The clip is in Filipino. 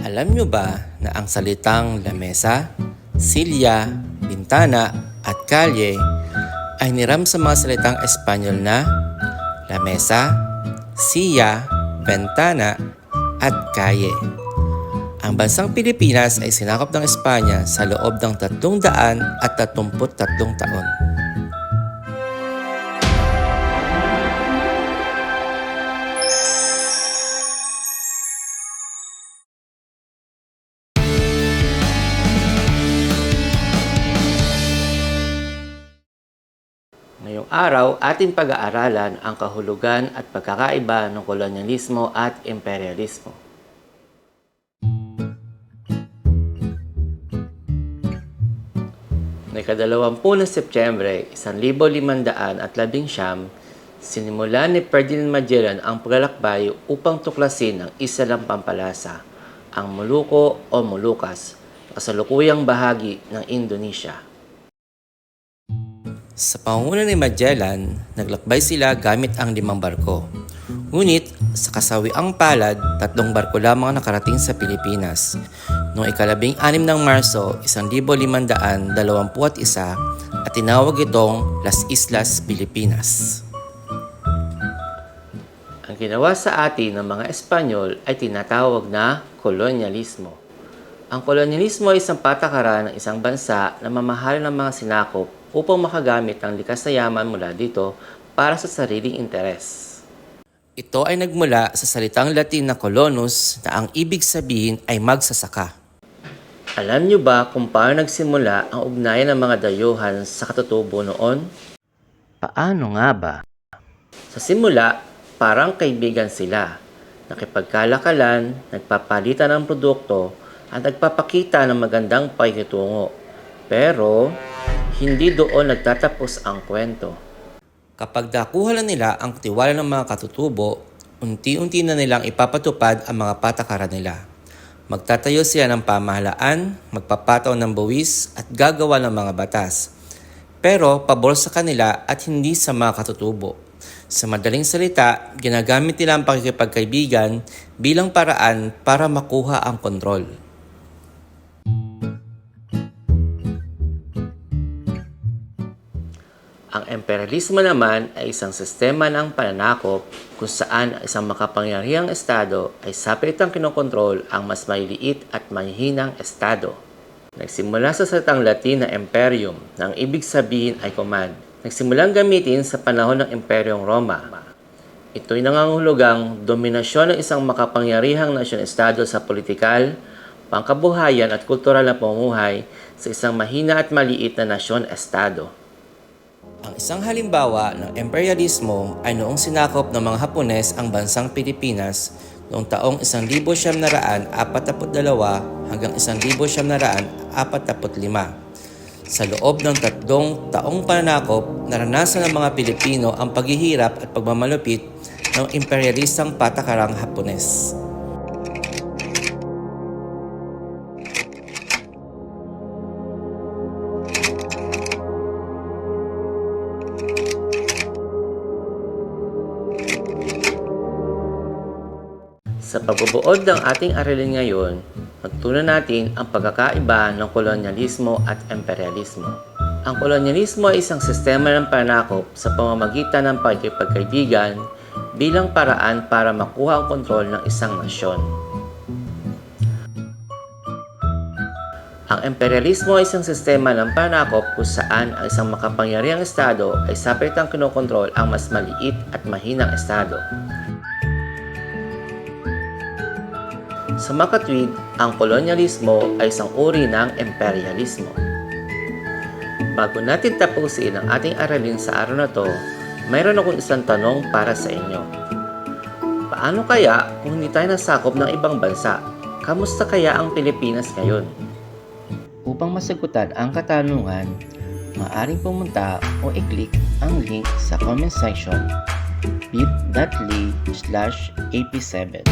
Alam nyo ba na ang salitang lamesa, silya, bintana at kalye ay niram sa mga salitang Espanyol na lamesa, silla, bentana at calle. Ang bansang Pilipinas ay sinakop ng Espanya sa loob ng 333 taon. Ngayong araw, ating pag-aaralan ang kahulugan at pagkakaiba ng kolonyalismo at imperialismo. Ikadalawampu ng Setyembre, 1519, sinimula ni Ferdinand Magellan ang paglalakbay upang tuklasin ang isla ng Pampalasa, ang Molucco o Molucas, kasalukuyang bahagi ng Indonesia. Sa pangunguna ni Magellan, naglakbay sila gamit ang 5 barko. Ngunit sa kasawiang palad, 3 barko lamang nakarating sa Pilipinas. Noong 16 ng Marso, 1521 at tinawag itong Las Islas Pilipinas. Ang ginawa sa atin ng mga Espanyol ay tinatawag na kolonyalismo. Ang kolonyalismo ay isang patakaran ng isang bansa na mamahalin ng mga sinakop upang makagamit ng likas na yaman mula dito para sa sariling interes. Ito ay nagmula sa salitang Latin na colonus na ang ibig sabihin ay magsasaka. Alam niyo ba kung paano nagsimula ang ugnayan ng mga dayuhan sa katutubo noon? Paano nga ba? Sa simula, parang kaibigan sila. Nakipagkalakalan, nagpapalitan ng produkto at nagpapakita ng magandang pakikitungo. Pero hindi doon nagtatapos ang kwento. Kapag nakuha na nila ang tiwala ng mga katutubo, unti-unti na nilang ipapatupad ang mga patakaran nila. Magtatayo sila ng pamahalaan, magpapataw ng buwis at gagawa ng mga batas. Pero pabor sa kanila at hindi sa mga katutubo. Sa madaling salita, ginagamit nila ang pakikipagkaibigan bilang paraan para makuha ang kontrol. Ang imperialismo naman ay isang sistema ng pananakop kung saan ang isang makapangyarihang estado ay sapilitang kinokontrol ang mas maliliit at mahihinang estado. Nagsimula sa salitang Latin na imperium na ang ibig sabihin ay command. Nagsimulang gamitin sa panahon ng Imperyong Roma. Ito'y nangangahulugang dominasyon ng isang makapangyarihang nasyon-estado sa politikal, pangkabuhayan at kultural na pamumuhay sa isang mahina at maliit na nasyon-estado. Ang isang halimbawa ng imperialismo ay noong sinakop ng mga Hapones ang bansang Pilipinas noong taong 1942 hanggang 1945. Sa loob ng 3 taong pananakop, naranasan ng mga Pilipino ang paghihirap at pagmamalupit ng imperialistang patakarang Hapones. Sa pagbubuod ng ating aralin ngayon, magtunan natin ang pagkakaiba ng kolonyalismo at imperialismo. Ang kolonyalismo ay isang sistema ng pananakop sa pamamagitan ng pakikipagkaibigan bilang paraan para makuha ang kontrol ng isang nasyon. Ang imperialismo ay isang sistema ng pananakop kung saan ang isang makapangyarihang estado ay sapilitang kinokontrol ang mas maliit at mahinang estado. Sa makatwid, ang kolonyalismo ay isang uri ng imperialismo. Bago natin tapusin ang ating aralin sa araw na to, mayroon akong isang tanong para sa inyo. Paano kaya kung hindi tayo nasakop ng ibang bansa? Kamusta kaya ang Pilipinas ngayon? Upang masagutan ang katanungan, maaaring pumunta o i-click ang link sa comment section bit.ly/ap7.